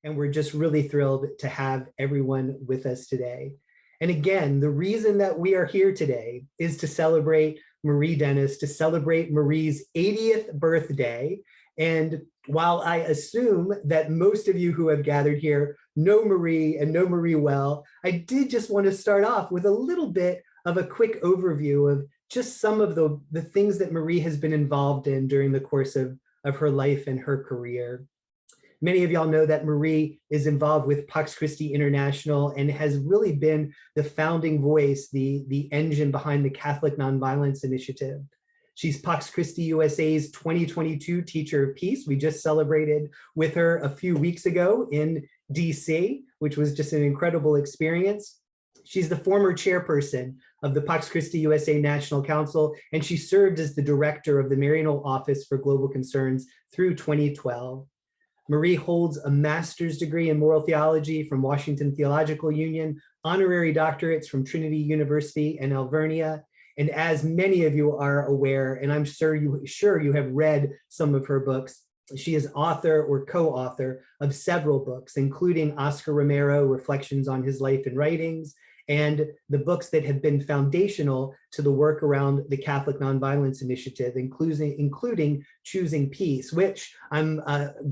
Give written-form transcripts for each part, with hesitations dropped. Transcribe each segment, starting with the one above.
and we're just really thrilled to have everyone with us today. And again, the reason that we are here today is to celebrate Marie Dennis, to celebrate Marie's 80th birthday. And while I assume that most of you who have gathered here know Marie and know Marie well, I did just want to start off with a little bit of a quick overview of just some of the things that Marie has been involved in during the course of her life and her career. Many of y'all know that Marie is involved with Pax Christi International and has really been the founding voice, the engine behind the Catholic Nonviolence Initiative. She's Pax Christi USA's 2022 Teacher of Peace. We just celebrated with her a few weeks ago in DC, which was just an incredible experience. She's the former chairperson of the Pax Christi USA National Council, and she served as the director of the Maryknoll Office for Global Concerns through 2012. Marie holds a master's degree in moral theology from Washington Theological Union, honorary doctorates from Trinity University and Alvernia. And as many of you are aware, and I'm sure you have read some of her books, she is author or co-author of several books, including Oscar Romero, Reflections on His Life and Writings, and the books that have been foundational to the work around the Catholic Nonviolence Initiative, including Choosing Peace, which I'm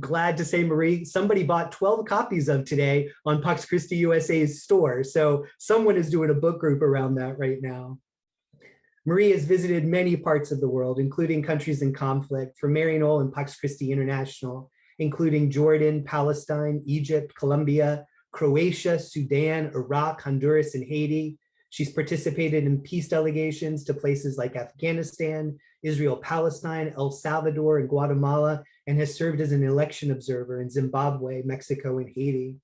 glad to say, Marie, somebody bought 12 copies of today on Pax Christi USA's store. So someone is doing a book group around that right now. Marie has visited many parts of the world, including countries in conflict for Maryknoll and Pax Christi International, including Jordan, Palestine, Egypt, Colombia, Croatia, Sudan, Iraq, Honduras, and Haiti. She's participated in peace delegations to places like Afghanistan, Israel, Palestine, El Salvador, and Guatemala, and has served as an election observer in Zimbabwe, Mexico, and Haiti.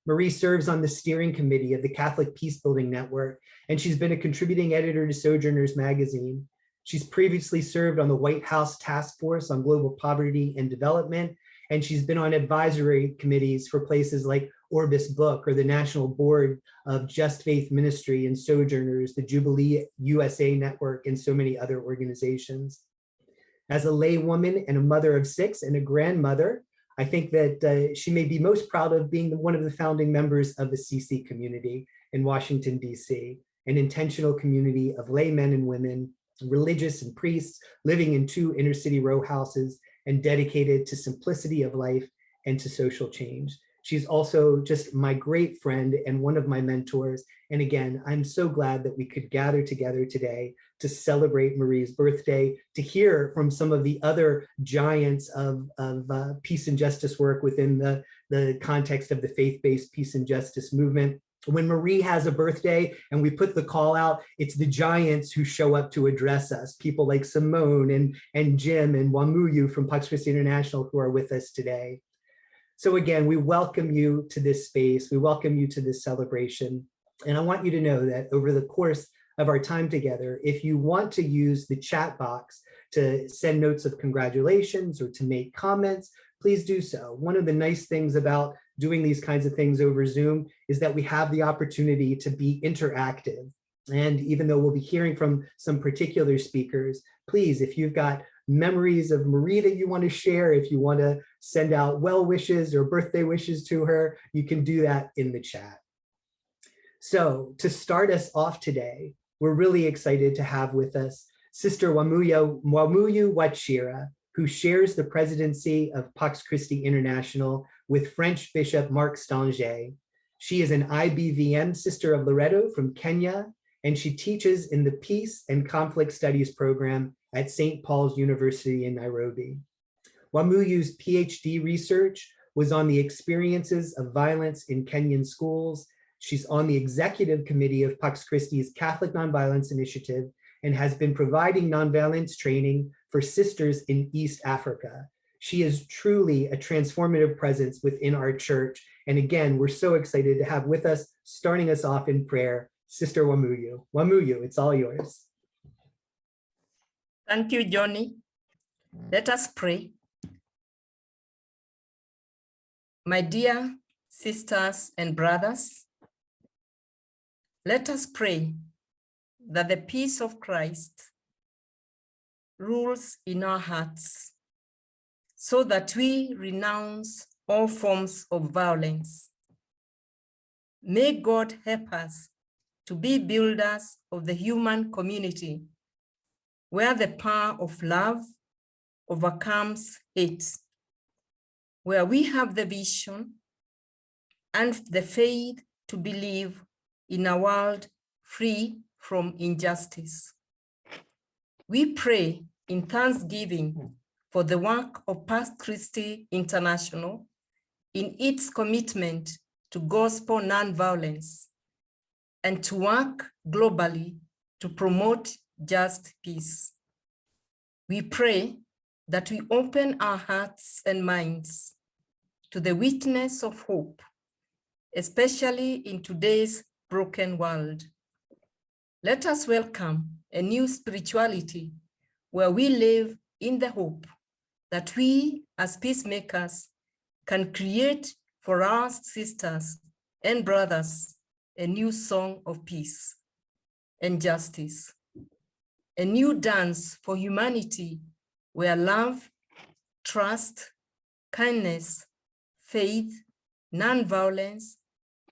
Marie serves on the steering committee of the Catholic Peacebuilding Network, and she's been a contributing editor to Sojourners magazine. She's previously served on the White House Task Force on Global Poverty and Development, and she's been on advisory committees for places like Orbis Book or the National Board of Just Faith Ministry and Sojourners, the Jubilee USA Network, and so many other organizations. As a lay woman and a mother of 6 and a grandmother, I think that she may be most proud of being one of the founding members of the CC community in Washington, DC, an intentional community of lay men and women, religious and priests living in 2 inner city row houses and dedicated to simplicity of life and to social change. She's also just my great friend and one of my mentors. And again, I'm so glad that we could gather together today to celebrate Marie's birthday, to hear from some of the other giants of peace and justice work within the context of the faith-based peace and justice movement. When Marie has a birthday and we put the call out, it's the giants who show up to address us, people like Simone and Jim and Wamuyu from Pax Christi International who are with us today. So again, we welcome you to this space. We welcome you to this celebration. And I want you to know that over the course of our time together, if you want to use the chat box to send notes of congratulations or to make comments, please do so. One of the nice things about doing these kinds of things over Zoom is that we have the opportunity to be interactive. And even though we'll be hearing from some particular speakers, please, if you've got memories of Marie that you want to share, if you want to send out well wishes or birthday wishes to her, you can do that in the chat. So to start us off today, we're really excited to have with us Sister Wamuyu Wachira, who shares the presidency of Pax Christi International with French Bishop Marc Stanger. She is an IBVM Sister of Loreto from Kenya, and she teaches in the Peace and Conflict Studies program at St. Paul's University in Nairobi. Wamuyu's PhD research was on the experiences of violence in Kenyan schools. She's on the executive committee of Pax Christi's Catholic Nonviolence Initiative and has been providing nonviolence training for sisters in East Africa. She is truly a transformative presence within our church. And again, we're so excited to have with us, starting us off in prayer, Sister Wamuyu. Wamuyu, it's all yours. Thank you, Johnny. Let us pray. My dear sisters and brothers, let us pray that the peace of Christ rules in our hearts so that we renounce all forms of violence. May God help us to be builders of the human community, where the power of love overcomes hate, where we have the vision and the faith to believe in a world free from injustice. We pray in thanksgiving for the work of Pax Christi International in its commitment to gospel nonviolence and to work globally to promote just peace. We pray that we open our hearts and minds to the witness of hope, especially in today's broken world. Let us welcome a new spirituality where we live in the hope that we as peacemakers can create for our sisters and brothers a new song of peace and justice, a new dance for humanity where love, trust, kindness, faith, nonviolence,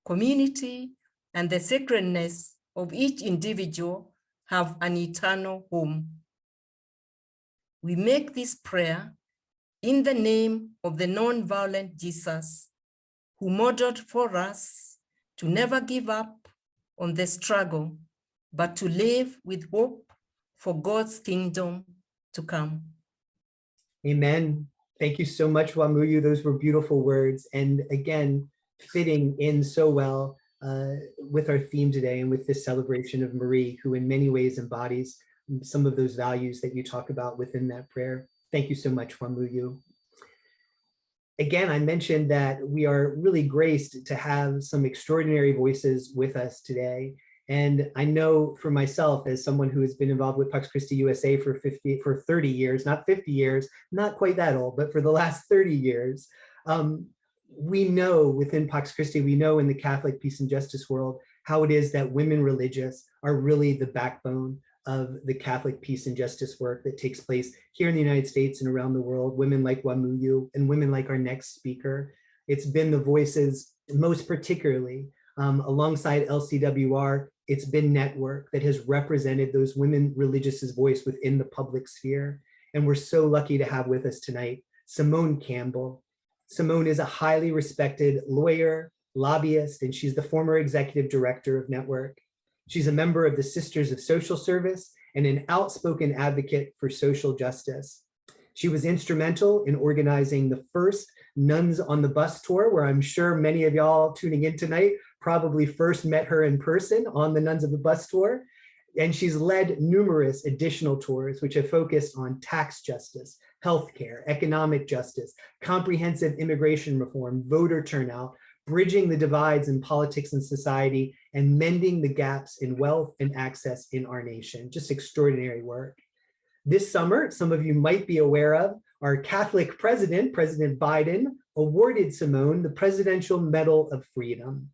community, and the sacredness of each individual have an eternal home. We make this prayer in the name of the non-violent Jesus, who modeled for us to never give up on the struggle, but to live with hope for God's kingdom to come. Amen. Thank you so much, Wamuyu. Those were beautiful words. And again, fitting in so well with our theme today and with this celebration of Marie, who in many ways embodies some of those values that you talk about within that prayer. Thank you so much, Wamuyu. Again, I mentioned that we are really graced to have some extraordinary voices with us today. And I know for myself, as someone who has been involved with Pax Christi USA for 30 years, not 50 years, not quite that old, but for the last 30 years, we know within Pax Christi, we know in the Catholic peace and justice world, how it is that women religious are really the backbone of the Catholic peace and justice work that takes place here in the United States and around the world. Women like Wamuyu and women like our next speaker. It's been the voices, most particularly alongside LCWR, it's been Network that has represented those women religious's voice within the public sphere. And we're so lucky to have with us tonight, Simone Campbell. Simone is a highly respected lawyer, lobbyist, and she's the former executive director of Network. She's a member of the Sisters of Social Service and an outspoken advocate for social justice. She was instrumental in organizing the first Nuns on the Bus tour, where I'm sure many of y'all tuning in tonight probably first met her in person on the Nuns of the Bus tour. And she's led numerous additional tours, which have focused on tax justice, healthcare, economic justice, comprehensive immigration reform, voter turnout, bridging the divides in politics and society, and mending the gaps in wealth and access in our nation. Just extraordinary work. This summer, some of you might be aware of, our Catholic president, President Biden, awarded Simone the Presidential Medal of Freedom.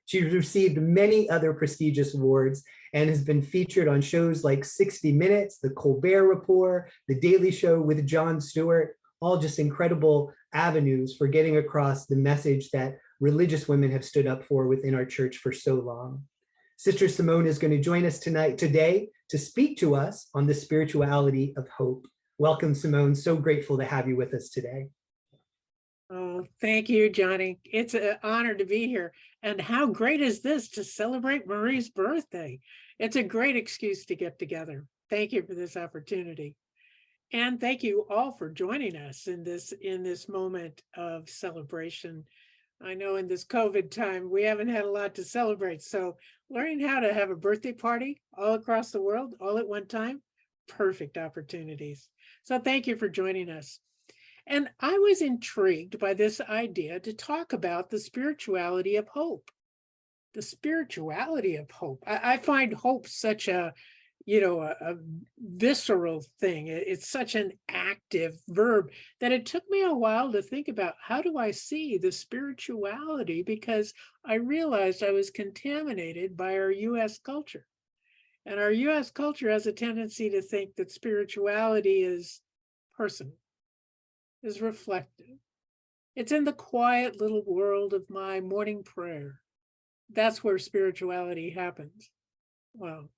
She's received many other prestigious awards and has been featured on shows like 60 Minutes, The Colbert Report, The Daily Show with Jon Stewart, all just incredible avenues for getting across the message that religious women have stood up for within our church for so long. Sister Simone is going to join us today to speak to us on the spirituality of hope. Welcome, Simone. So grateful to have you with us today. Oh, thank you, Johnny. It's an honor to be here. And how great is this to celebrate Marie's birthday? It's a great excuse to get together. Thank you for this opportunity. And thank you all for joining us in this moment of celebration. I know in this COVID time, we haven't had a lot to celebrate. So learning how to have a birthday party all across the world, all at one time, perfect opportunities. So thank you for joining us. And I was intrigued by this idea to talk about the spirituality of hope. The spirituality of hope. I find hope such a visceral thing. It's such an active verb that it took me a while to think about, how do I see the spirituality? Because I realized I was contaminated by our US culture. And our US culture has a tendency to think that spirituality is personal, is reflective, It's in the quiet little world of my morning prayer. That's where spirituality happens. Well,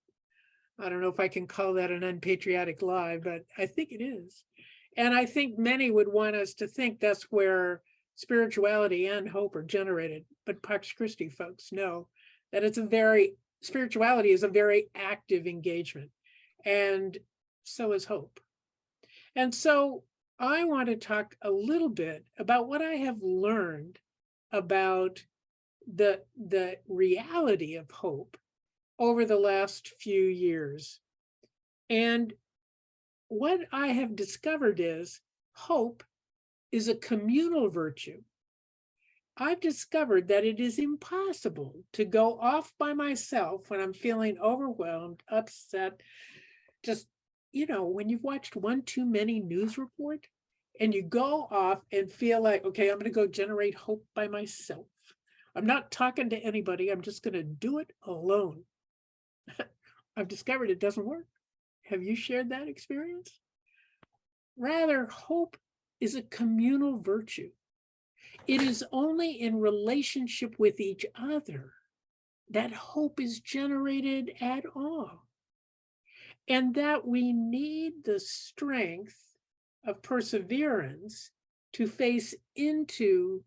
I don't know if I can call that an unpatriotic lie, but I think it is. And I think many would want us to think that's where spirituality and hope are generated. But Pax Christi folks know that spirituality is a very active engagement. And so is hope. And so I want to talk a little bit about what I have learned about the reality of hope over the last few years. And what I have discovered is hope is a communal virtue. I've discovered that it is impossible to go off by myself when I'm feeling overwhelmed, upset, just, when you've watched one too many news report and you go off and feel like, okay, I'm going to go generate hope by myself. I'm not talking to anybody. I'm just going to do it alone. I've discovered it doesn't work. Have you shared that experience? Rather, hope is a communal virtue. It is only in relationship with each other that hope is generated at all. And that we need the strength of perseverance to face into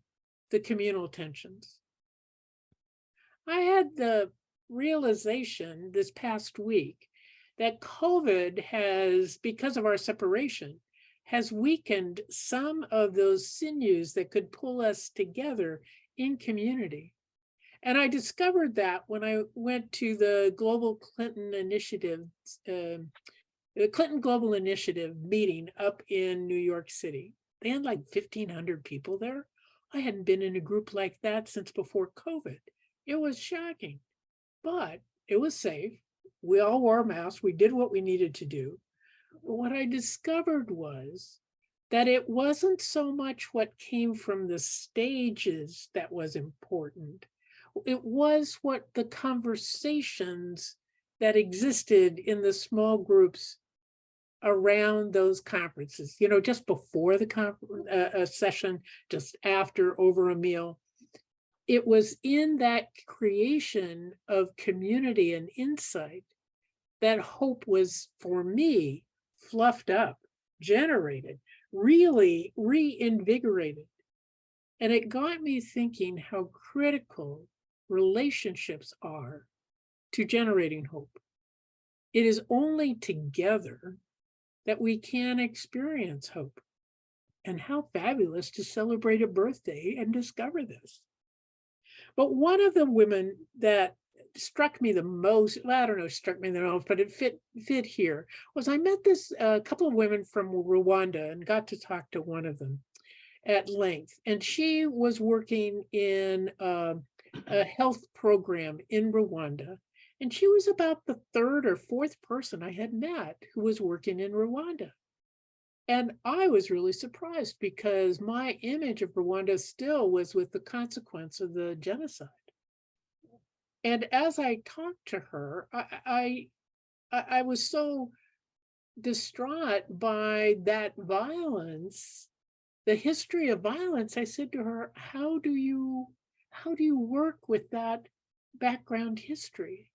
the communal tensions. I had the realization this past week that COVID has, because of our separation, has weakened some of those sinews that could pull us together in community. And I discovered that when I went to the Global Clinton Initiative, the Clinton Global Initiative meeting up in New York City. They had like 1,500 people there. I hadn't been in a group like that since before COVID. It was shocking, but it was safe. We all wore masks. We did what we needed to do. But what I discovered was that it wasn't so much what came from the stages that was important. It was what the conversations that existed in the small groups around those conferences, just before the session, just after, over a meal. It was in that creation of community and insight that hope was, for me, fluffed up, generated, really reinvigorated. And it got me thinking how critical relationships are to generating hope. It is only together that we can experience hope. And how fabulous to celebrate a birthday and discover this. But one of the women that struck me the most, well, I don't know, struck me the most, but it fit here, was I met this couple of women from Rwanda and got to talk to one of them at length. And she was working in a health program in Rwanda. And she was about the third or fourth person I had met who was working in Rwanda. And I was really surprised because my image of Rwanda still was with the consequence of the genocide. And as I talked to her, I was so distraught by that violence, the history of violence. I said to her, how do you work with that background history?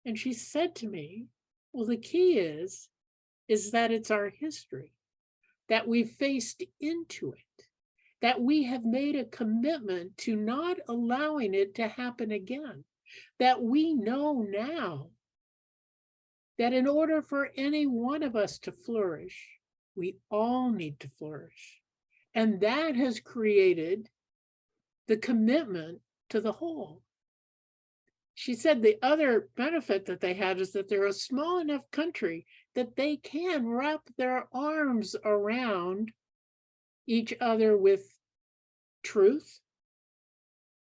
And she said to me, well, the key is that it's our history, that we've faced into it, that we have made a commitment to not allowing it to happen again, that we know now that in order for any one of us to flourish, we all need to flourish. And that has created the commitment to the whole. She said the other benefit that they had is that they're a small enough country that they can wrap their arms around each other with truth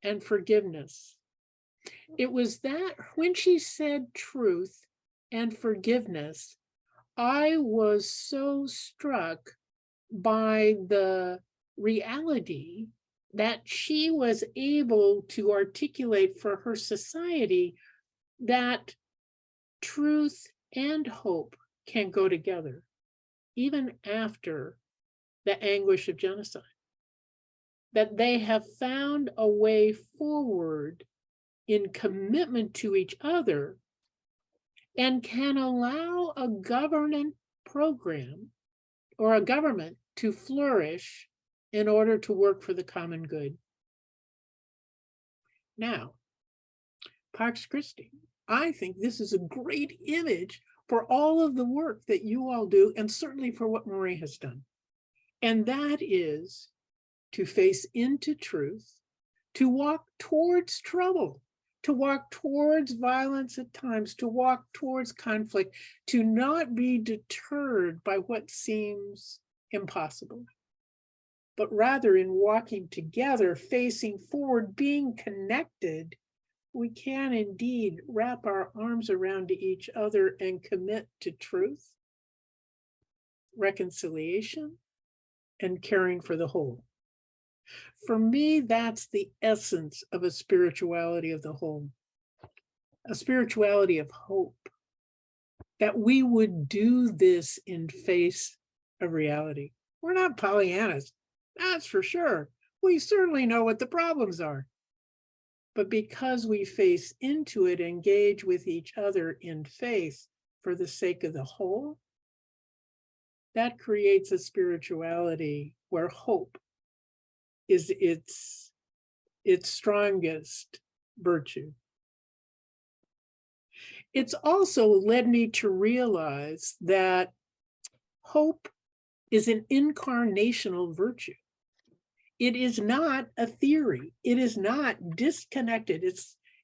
and forgiveness. It was that when she said truth and forgiveness, I was so struck by the reality that she was able to articulate for her society that truth and hope can go together, even after the anguish of genocide. that they have found a way forward in commitment to each other and can allow a government program or a government to flourish in order to work for the common good. Now, Pax Christi, I think this is a great image for all of the work that you all do, and certainly for what Marie has done. And that is to face into truth, to walk towards trouble, to walk towards violence at times, to walk towards conflict, to not be deterred by what seems impossible, but rather in walking together, facing forward, being connected, we can indeed wrap our arms around each other and commit to truth, reconciliation, and caring for the whole. For me, that's the essence of a spirituality of the whole, a spirituality of hope, that we would do this in face of reality. We're not Pollyannas, that's for sure. We certainly know what the problems are. But because we face into it, engage with each other in faith for the sake of the whole, that creates a spirituality where hope is its strongest virtue. It's also led me to realize that hope is an incarnational virtue. It is not a theory. It is not disconnected.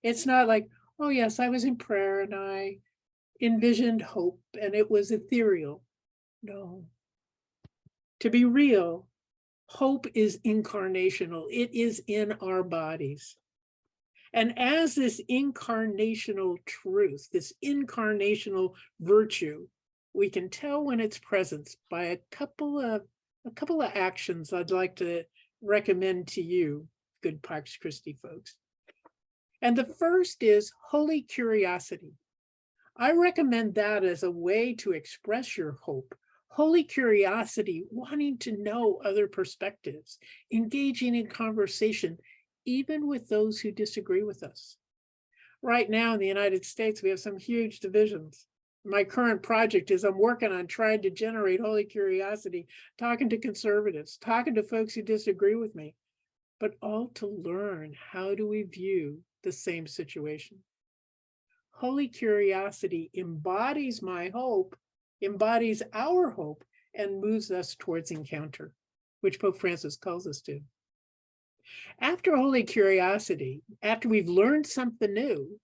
It's not like, oh yes, I was in prayer and I envisioned hope and it was ethereal. No. To be real, hope is incarnational. It is in our bodies. And as this incarnational truth, this incarnational virtue, we can tell when it's present by a couple of actions I'd like to recommend to you, good Pax Christi folks. And the first is holy curiosity. I recommend that as a way to express your hope. Holy curiosity, wanting to know other perspectives, engaging in conversation, even with those who disagree with us. Right now in the United States, we have some huge divisions. My current project is I'm working on trying to generate holy curiosity, talking to conservatives, talking to folks who disagree with me, but all to learn how do we view the same situation. Holy curiosity embodies my hope, embodies our hope, and moves us towards encounter, which Pope Francis calls us to. After holy curiosity, after we've learned something new,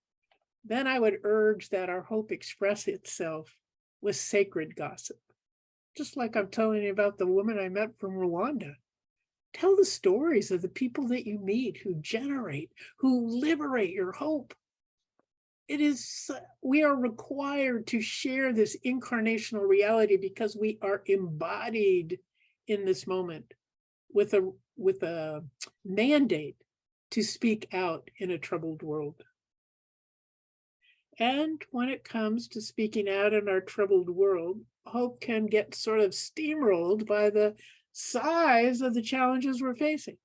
then I would urge that our hope express itself with sacred gossip. Just like I'm telling you about the woman I met from Rwanda. Tell the stories of the people that you meet who generate, who liberate your hope. We are required to share this incarnational reality because we are embodied in this moment with a mandate to speak out in a troubled world. And when it comes to speaking out in our troubled world, hope can get sort of steamrolled by the size of the challenges we're facing.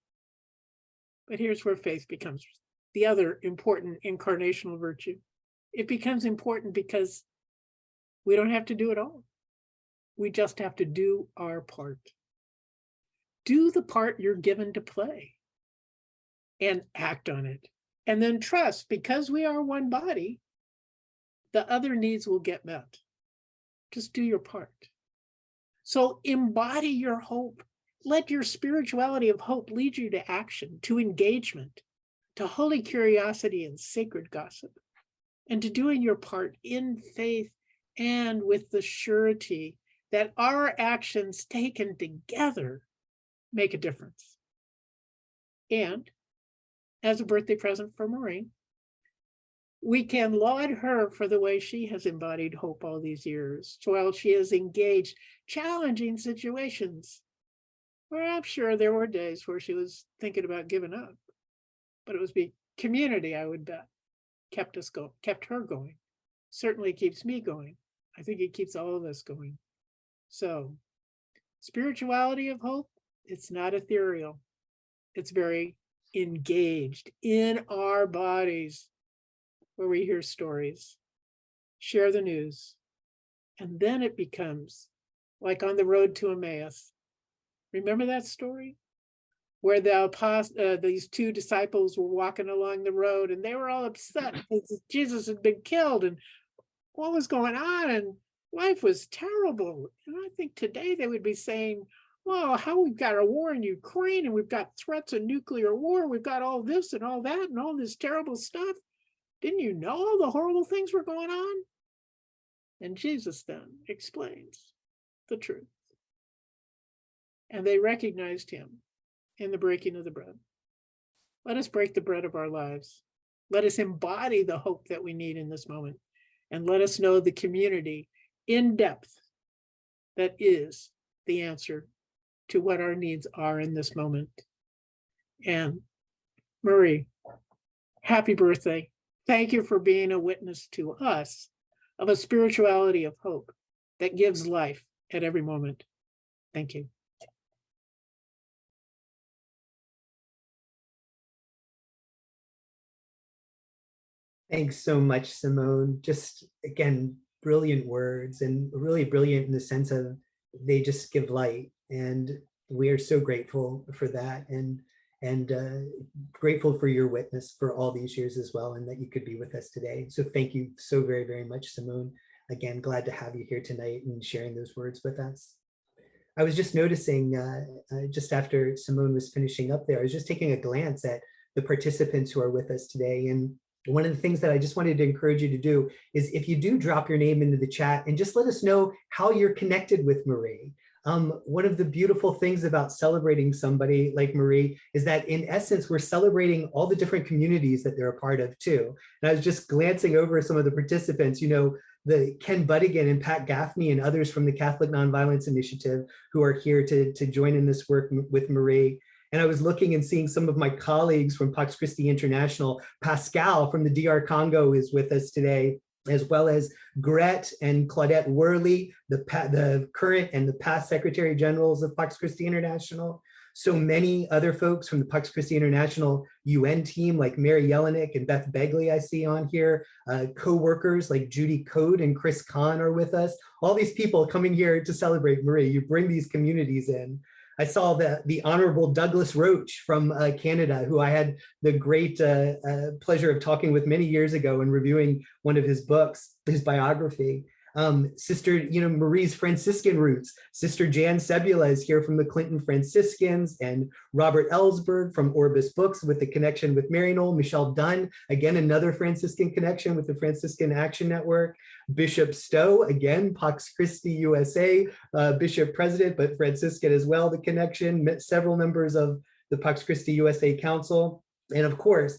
But here's where faith becomes the other important incarnational virtue. It becomes important because we don't have to do it all. We just have to do our part. Do the part you're given to play and act on it. And then trust, because we are one body, the other needs will get met. Just do your part. So embody your hope. Let your spirituality of hope lead you to action, to engagement, to holy curiosity and sacred gossip, and to doing your part in faith and with the surety that our actions taken together make a difference. And as a birthday present for Maureen, we can laud her for the way she has embodied hope all these years, while she has engaged challenging situations where I'm sure there were days where she was thinking about giving up, but it was the community, I would bet, kept her going. Certainly keeps me going. I think it keeps all of us going. So, spirituality of hope, it's not ethereal. It's very engaged in our bodies, where we hear stories, share the news, and then it becomes like on the road to Emmaus. Remember that story? Where these two disciples were walking along the road and they were all upset because Jesus had been killed and what was going on, and life was terrible. And I think today they would be saying, well, how we've got a war in Ukraine and we've got threats of nuclear war. We've got all this and all that and all this terrible stuff. Didn't you know all the horrible things were going on? And Jesus then explains the truth. And they recognized him in the breaking of the bread. Let us break the bread of our lives. Let us embody the hope that we need in this moment. And let us know the community in depth that is the answer to what our needs are in this moment. And Marie, happy birthday. Thank you for being a witness to us of a spirituality of hope that gives life at every moment. Thank you. Thanks so much, Simone. Just, again, brilliant words, and really brilliant in the sense of they just give light. And we are so grateful for that, and grateful for your witness for all these years as well, and that you could be with us today. So thank you so very, very much, Simone. Again, glad to have you here tonight and sharing those words with us. I was just noticing, just after Simone was finishing up there, I was just taking a glance at the participants who are with us today. And one of the things that I just wanted to encourage you to do is, if you do drop your name into the chat and just let us know how you're connected with Marie. One of the beautiful things about celebrating somebody like Marie is that, in essence, we're celebrating all the different communities that they're a part of too. And I was just glancing over some of the participants, you know, the Ken Buddigan and Pat Gaffney and others from the Catholic Nonviolence Initiative who are here to join in this work with Marie. And I was looking and seeing some of my colleagues from Pax Christi International. Pascal from the DR Congo is with us today, as well as Gret and Claudette Worley, the current and the past Secretary Generals of Pax Christi International. So many other folks from the Pax Christi International UN team, like Mary Jelinek and Beth Begley I see on here. Co-workers like Judy Code and Chris Kahn are with us. All these people coming here to celebrate Marie. You bring these communities in. I saw the Honorable Douglas Roach from Canada, who I had the great pleasure of talking with many years ago and reviewing one of his books, his biography. Sister, Marie's Franciscan roots. Sister Jan Sebula is here from the Clinton Franciscans, and Robert Ellsberg from Orbis Books with the connection with Maryknoll. Michelle Dunn, again, another Franciscan connection with the Franciscan Action Network. Bishop Stowe, again, Pax Christi USA, Bishop President, but Franciscan as well, the connection. Met several members of the Pax Christi USA Council. And of course,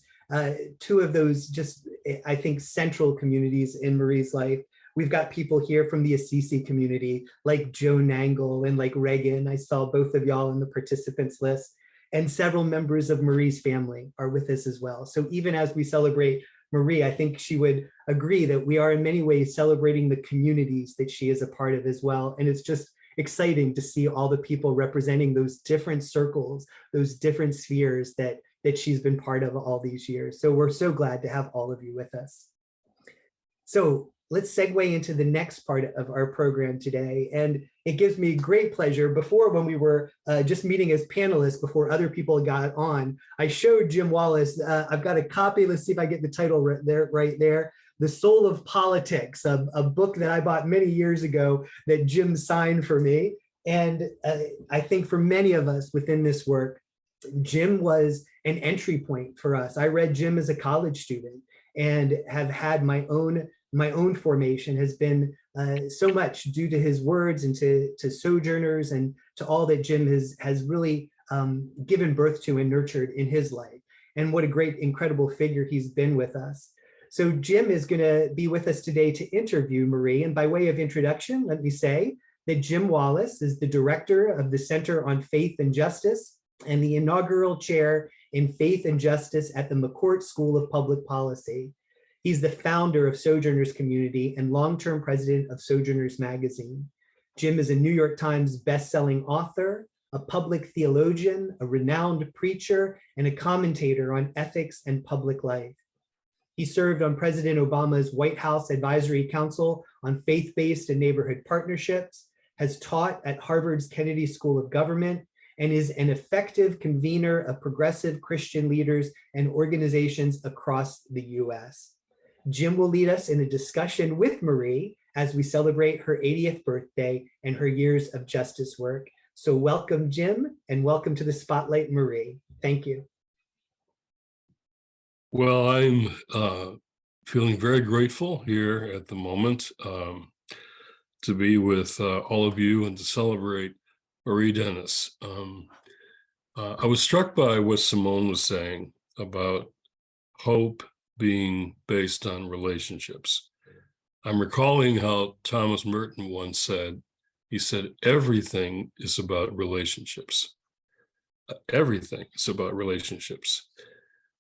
two of those just, I think, central communities in Marie's life. We've got people here from the Assisi community, like Joe Nangle and like Reagan. I saw both of y'all in the participants list. And several members of Marie's family are with us as well. So even as we celebrate Marie, I think she would agree that we are in many ways celebrating the communities that she is a part of as well. And it's just exciting to see all the people representing those different circles, those different spheres that she's been part of all these years. So we're so glad to have all of you with us. So let's segue into the next part of our program today. And it gives me great pleasure. Before, when we were just meeting as panelists, before other people got on, I showed Jim Wallace, I've got a copy, let's see if I get the title right there, The Soul of Politics, a book that I bought many years ago that Jim signed for me. And I think for many of us within this work, Jim was an entry point for us. I read Jim as a college student and have had my own formation has been so much due to his words and to Sojourners and to all that Jim has really given birth to and nurtured in his life. And what a great, incredible figure he's been with us. So Jim is going to be with us today to interview Marie. And by way of introduction, let me say that Jim Wallace is the director of the Center on Faith and Justice and the inaugural chair in Faith and Justice at the McCourt School of Public Policy. He's the founder of Sojourners Community and long-term president of Sojourners Magazine. Jim is a New York Times best-selling author, a public theologian, a renowned preacher, and a commentator on ethics and public life. He served on President Obama's White House Advisory Council on faith-based and neighborhood partnerships, has taught at Harvard's Kennedy School of Government, and is an effective convener of progressive Christian leaders and organizations across the US. Jim will lead us in a discussion with Marie as we celebrate her 80th birthday and her years of justice work. So welcome, Jim, and welcome to the Spotlight, Marie. Thank you. Well, I'm feeling very grateful here at the moment to be with all of you and to celebrate Marie Dennis. I was struck by what Simone was saying about hope being based on relationships. I'm recalling how Thomas Merton once said, he said, everything is about relationships. Everything is about relationships.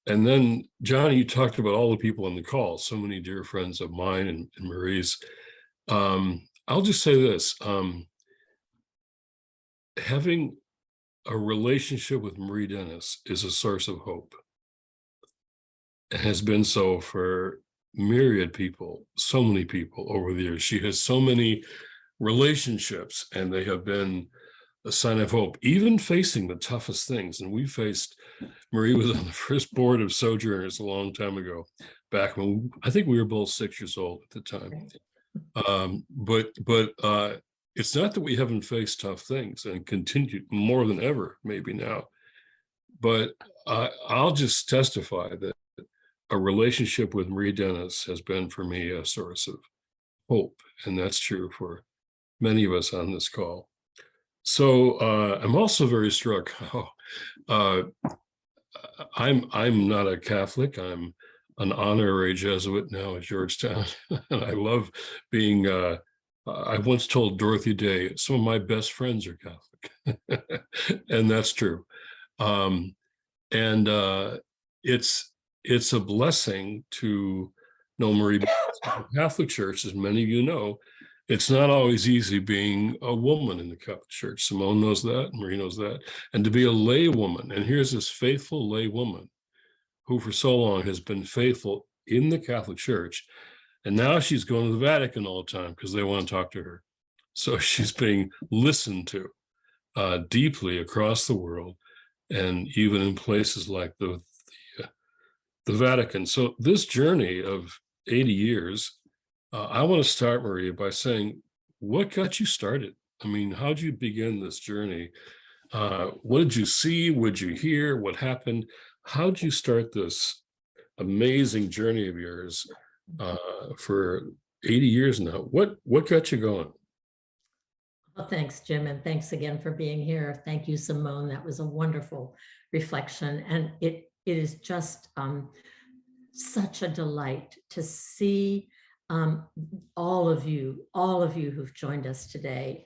And then, Johnny, you talked about all the people on the call, so many dear friends of mine and Marie's. I'll just say this, having a relationship with Marie Dennis is a source of hope. It has been so for myriad people, so many people over the years. She has so many relationships, and they have been a sign of hope, even facing the toughest things. And we faced, Marie was on the first board of Sojourners a long time ago, back when I think we were both 6 years old at the time. But it's not that we haven't faced tough things and continue more than ever, maybe now, but I'll just testify that a relationship with Marie Dennis has been for me a source of hope. And that's true for many of us on this call. So I'm also very struck how I'm not a Catholic. I'm an honorary Jesuit now at Georgetown. And I love being, I once told Dorothy Day, some of my best friends are Catholic. And that's true. It's a blessing to know Marie. The Catholic Church, as many of you know, it's not always easy being a woman in the Catholic Church. Simone knows that, Marie knows that. And to be a lay woman, and here's this faithful lay woman who for so long has been faithful in the Catholic Church. And now she's going to the Vatican all the time because they want to talk to her. So she's being listened to deeply across the world, and even in places like the Vatican. So this journey of 80 years, I want to start, Maria, by saying, what got you started? I mean, how did you begin this journey? What did you see? What did you hear? What happened? How did you start this amazing journey of yours for 80 years now? What got you going? Well, thanks, Jim, and thanks again for being here. Thank you, Simone. That was a wonderful reflection, and it is just such a delight to see all of you who've joined us today.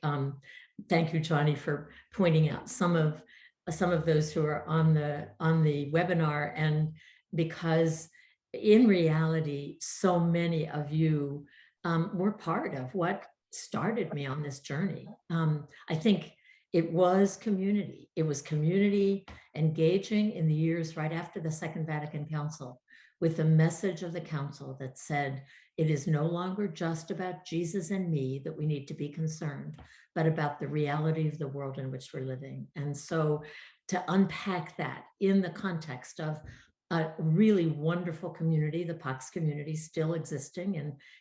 Thank you, Johnny, for pointing out some of those who are on the webinar, and because in reality, so many of you were part of what started me on this journey. I think it was community. It was community engaging in the years right after the Second Vatican Council with the message of the council that said, it is no longer just about Jesus and me that we need to be concerned, but about the reality of the world in which we're living. And so to unpack that in the context of a really wonderful community, the Pax community still existing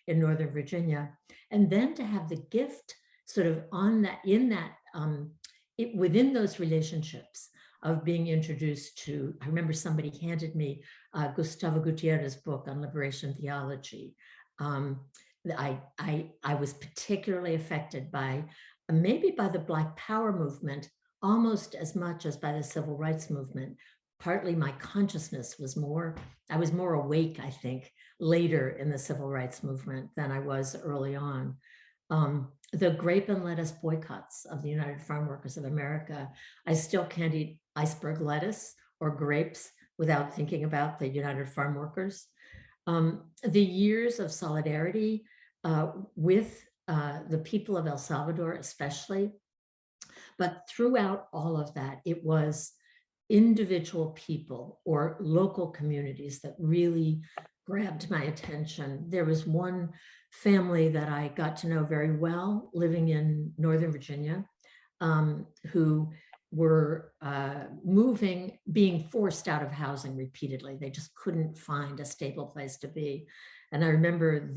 in Northern Virginia, and then to have the gift sort of on that, within those relationships of being introduced to, I remember somebody handed me Gustavo Gutierrez's book on liberation theology. I was particularly affected by, maybe by the Black Power movement, almost as much as by the Civil Rights movement. Partly my consciousness was I was more awake, I think, later in the Civil Rights movement than I was early on. The grape and lettuce boycotts of the United Farm Workers of America, I still can't eat iceberg lettuce or grapes without thinking about the United Farm Workers. The years of solidarity with the people of El Salvador especially, But throughout all of that, it was individual people or local communities that really grabbed my attention. There was one family that I got to know very well living in Northern Virginia, who were being forced out of housing repeatedly. They just couldn't find a stable place to be. And I remember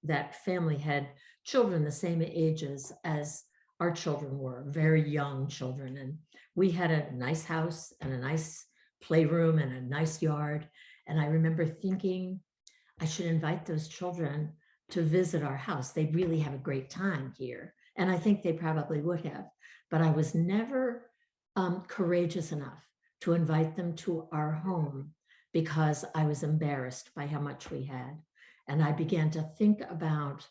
that family had children the same ages as our children were, very young children. And we had a nice house and a nice playroom and a nice yard. And I remember thinking, I should invite those children to visit our house. They really have a great time here. And I think they probably would have, but I was never courageous enough to invite them to our home because I was embarrassed by how much we had. And I began to think about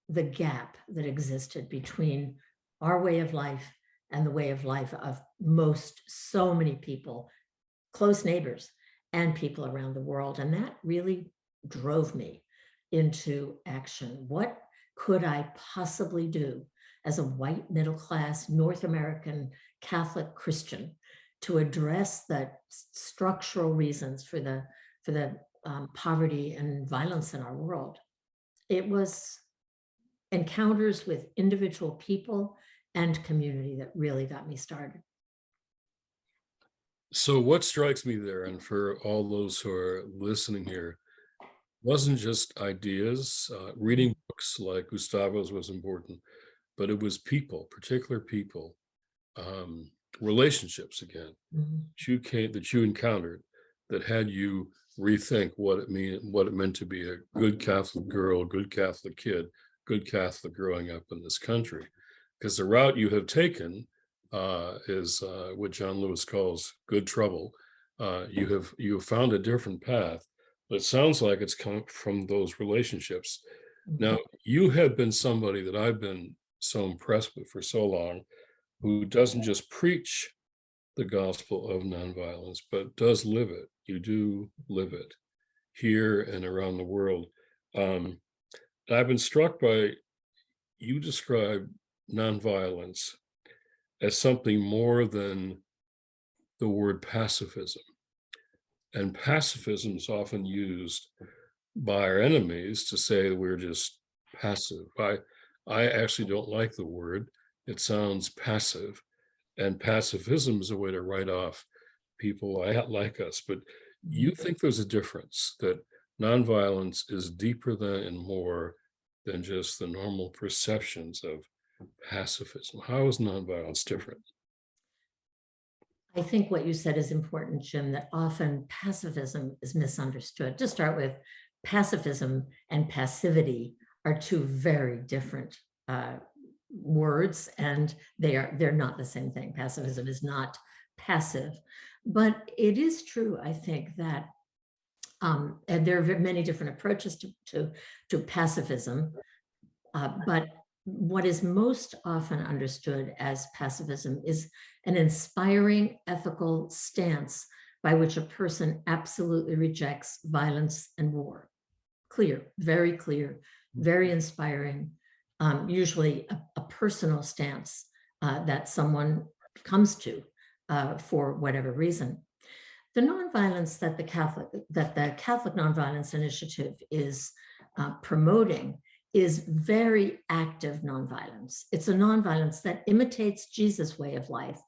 the gap that existed between our way of life and the way of life of so many people, close neighbors and people around the world. And that really drove me into action. What could I possibly do as a white middle-class North American Catholic Christian to address the structural reasons for the poverty and violence in our world? It was encounters with individual people and community that really got me started. So what strikes me there, and for all those who are listening here, wasn't just ideas. Reading books like Gustavo's was important, but it was people, particular people, relationships again, that you encountered that had you rethink what it meant to be a good Catholic girl, good Catholic kid, good Catholic growing up in this country. Because the route you have taken is what John Lewis calls good trouble. You have found a different path, but it sounds like it's come from those relationships. Now, you have been somebody that I've been so impressed with for so long, who doesn't just preach the gospel of nonviolence, but does live it. You do live it here and around the world. I've been struck by, you describe nonviolence as something more than the word pacifism. And pacifism is often used by our enemies to say we're just passive. I actually don't like the word. It sounds passive. And pacifism is a way to write off people like us. But you think there's a difference, that nonviolence is deeper than and more than just the normal perceptions of pacifism. How is nonviolence different? I think what you said is important, Jim, that often pacifism is misunderstood. To start with, pacifism and passivity are two very different words, and they're not the same thing. Pacifism is not passive, but it is true, I think, that and there are many different approaches to pacifism, but what is most often understood as pacifism is an inspiring ethical stance by which a person absolutely rejects violence and war. Clear, very inspiring, usually a personal stance that someone comes to for whatever reason. The nonviolence that the Catholic Nonviolence Initiative is promoting is very active nonviolence. It's a nonviolence that imitates Jesus' way of life,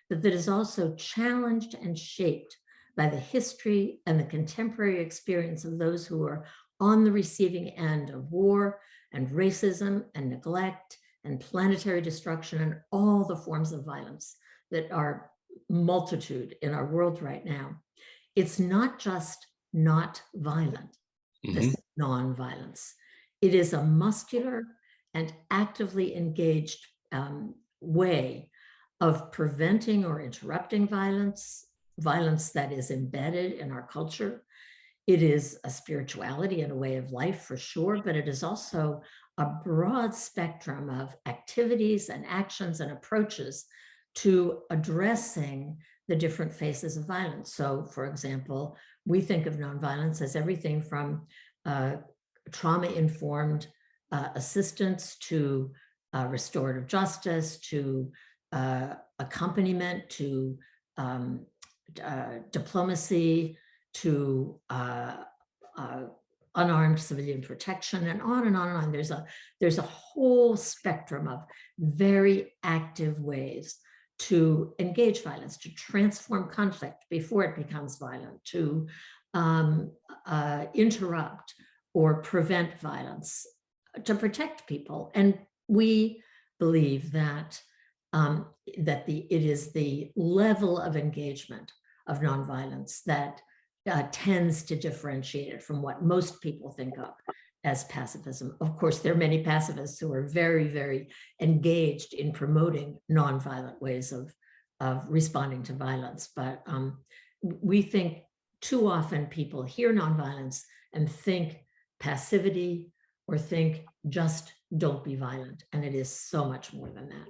but that is also challenged and shaped by the history and the contemporary experience of those who are on the receiving end of war and racism and neglect and planetary destruction and all the forms of violence that are multitude in our world right now. It's not just not violent, this nonviolence. It is a muscular and actively engaged way of preventing or interrupting violence that is embedded in our culture. It is a spirituality and a way of life for sure, but it is also a broad spectrum of activities and actions and approaches to addressing the different phases of violence. So, for example, we think of nonviolence as everything from trauma-informed assistance to restorative justice to accompaniment, to diplomacy, to unarmed civilian protection, and on and on and on. There's a whole spectrum of very active ways to engage violence, to transform conflict before it becomes violent, to interrupt or prevent violence, to protect people. And we believe that it is the level of engagement of nonviolence that tends to differentiate it from what most people think of as pacifism. Of course, there are many pacifists who are very, very engaged in promoting nonviolent ways of responding to violence. But we think too often people hear nonviolence and think passivity or think just don't be violent. And it is so much more than that.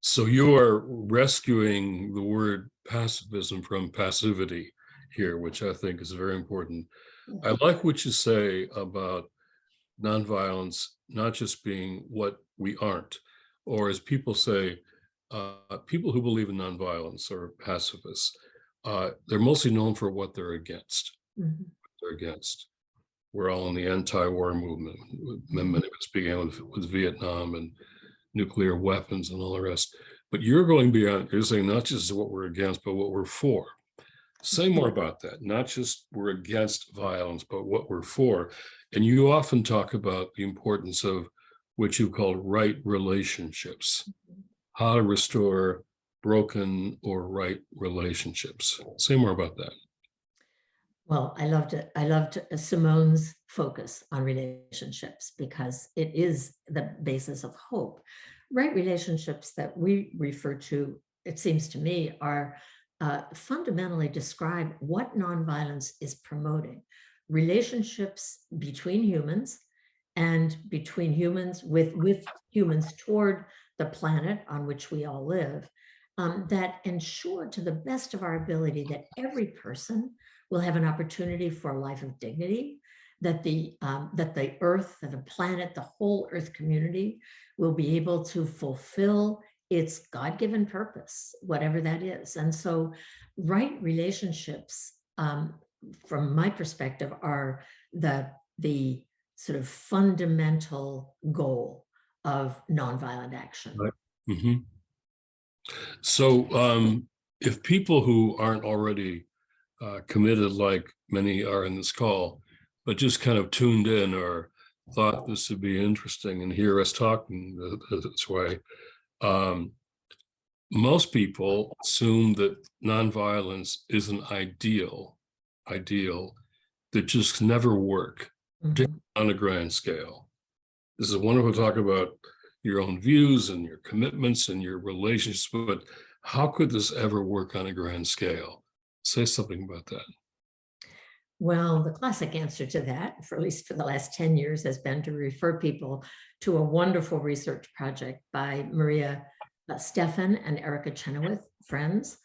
So you are rescuing the word pacifism from passivity here, which I think is very important. I like what you say about nonviolence not just being what we aren't, or as people say, people who believe in nonviolence or pacifists, they're mostly known for what they're against. Mm-hmm. They're against. We're all in the anti-war movement. Many of us began with Vietnam and nuclear weapons and all the rest. But you're going beyond, you're saying not just what we're against, but what we're for. Say more about that. Not just we're against violence, but what we're for. And you often talk about the importance of what you call right relationships, how to restore broken or right relationships. Say more about that. Well, I loved Simone's focus on relationships because it is the basis of hope. Right relationships that we refer to, it seems to me, are fundamentally describe what nonviolence is promoting. Relationships between humans and between humans with humans toward the planet on which we all live, that ensure to the best of our ability that every person will have an opportunity for a life of dignity, that the earth, that the planet, the whole earth community will be able to fulfill its God-given purpose, whatever that is. And so right relationships, from my perspective, are the sort of fundamental goal of nonviolent action. Right. Mm-hmm. So if people who aren't already committed, like many are in this call, but just kind of tuned in or thought this would be interesting and hear us talking this way, most people assume that nonviolence is an ideal that just never work, particularly on a grand scale. This is wonderful to talk about your own views and your commitments and your relationships, but how could this ever work on a grand scale? Say something about that. Well, the classic answer to that, for at least for the last 10 years, has been to refer people to a wonderful research project by Maria Stephan and Erica Chenoweth, friends,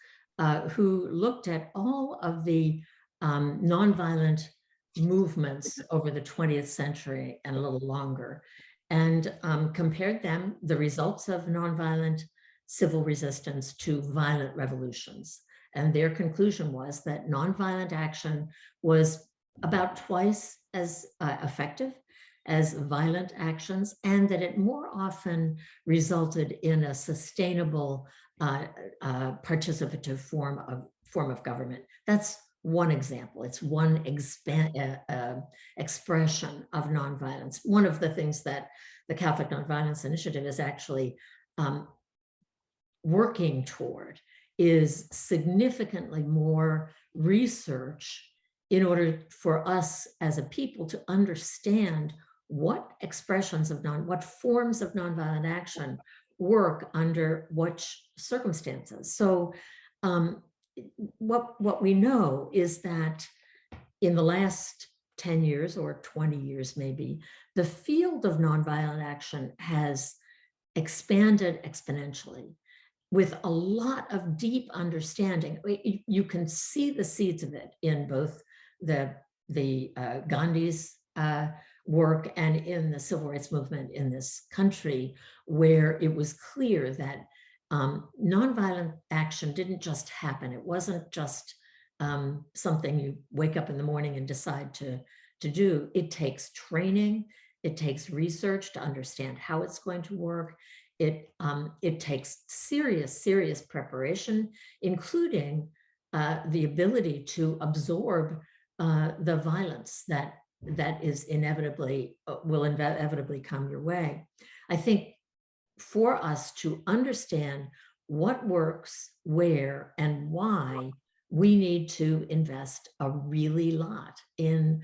who looked at all of the nonviolent movements over the 20th century and a little longer, and compared them, the results of nonviolent civil resistance to violent revolutions. And their conclusion was that nonviolent action was about twice as effective as violent actions, and that it more often resulted in a sustainable participative form of government. That's one example. It's one expression of nonviolence. One of the things that the Catholic Nonviolence Initiative is actually working toward is significantly more research in order for us as a people to understand what expressions of what forms of nonviolent action work under which circumstances. So what we know is that in the last 10 years or 20 years, maybe, the field of nonviolent action has expanded exponentially with a lot of deep understanding. You can see the seeds of it in both the Gandhi's work and in the civil rights movement in this country, where it was clear that nonviolent action didn't just happen. It wasn't just something you wake up in the morning and decide to do. It takes training. It takes research to understand how it's going to work. It takes serious preparation, including the ability to absorb the violence that is inevitably will inevitably come your way. I think for us to understand what works, where, and why, we need to invest a really lot in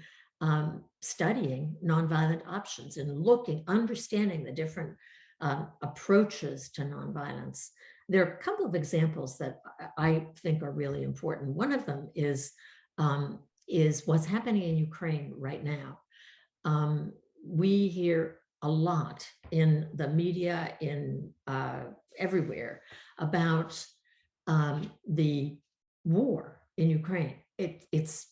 studying nonviolent options and understanding the different approaches to nonviolence. There are a couple of examples that I think are really important. One of them is what's happening in Ukraine right now. We hear a lot in the media, everywhere, about the war in Ukraine. It's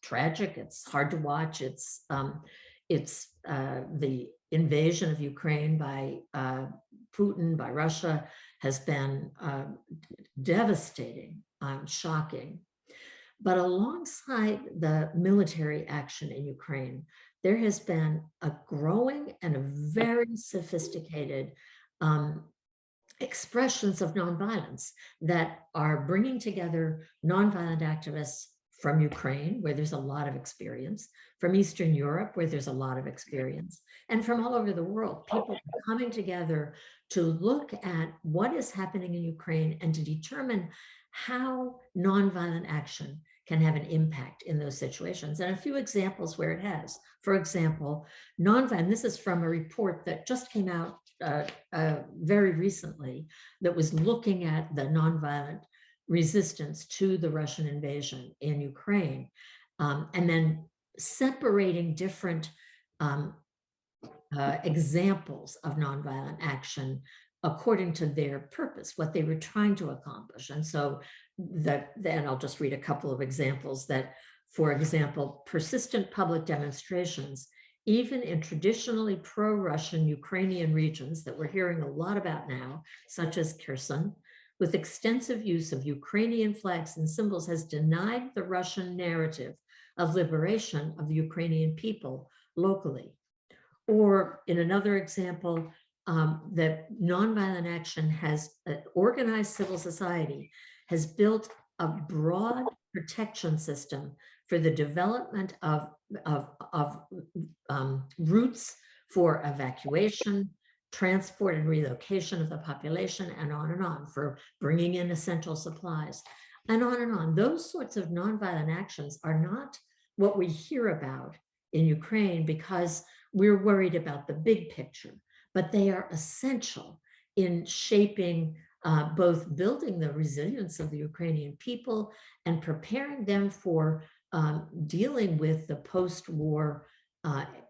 tragic. It's hard to watch. It's the invasion of Ukraine by Putin, by Russia, has been devastating, shocking. But alongside the military action in Ukraine, there has been a growing and a very sophisticated expressions of nonviolence that are bringing together nonviolent activists from Ukraine, where there's a lot of experience, from Eastern Europe, where there's a lot of experience, and from all over the world. People are coming together to look at what is happening in Ukraine and to determine how nonviolent action can have an impact in those situations. And a few examples where it has. For example, nonviolent, this is from a report that just came out very recently that was looking at the nonviolent resistance to the Russian invasion in Ukraine, and then separating different examples of nonviolent action according to their purpose, what they were trying to accomplish. And so then I'll just read a couple of examples that, for example, persistent public demonstrations, even in traditionally pro-Russian Ukrainian regions that we're hearing a lot about now, such as Kherson, with extensive use of Ukrainian flags and symbols, has denied the Russian narrative of liberation of the Ukrainian people locally. Or in another example, that nonviolent action has organized civil society has built a broad protection system for the development of routes for evacuation, transport and relocation of the population, and on, for bringing in essential supplies, and on. Those sorts of nonviolent actions are not what we hear about in Ukraine because we're worried about the big picture, but they are essential in shaping both building the resilience of the Ukrainian people and preparing them for dealing with the post-war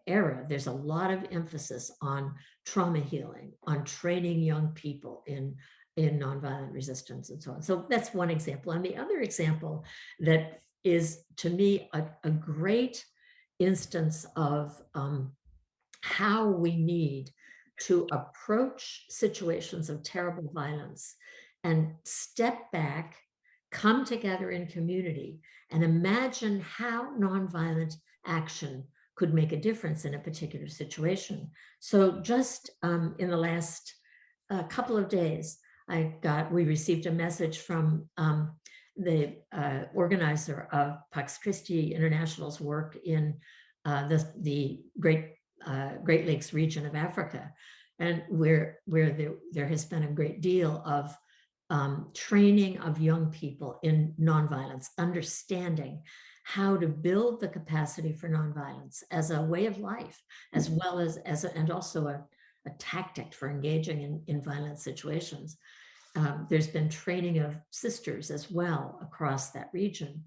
era. There's a lot of emphasis on trauma healing, on training young people in nonviolent resistance and so on. So that's one example. And the other example that is, to me, a great instance of how we need to approach situations of terrible violence and step back, come together in community, and imagine how nonviolent action could make a difference in a particular situation. So just in the last couple of days, we received a message from the organizer of Pax Christi International's work in the Great Lakes region of Africa, and where there has been a great deal of training of young people in nonviolence, understanding how to build the capacity for nonviolence as a way of life, as well as and also a tactic for engaging in violent situations. There's been training of sisters as well across that region.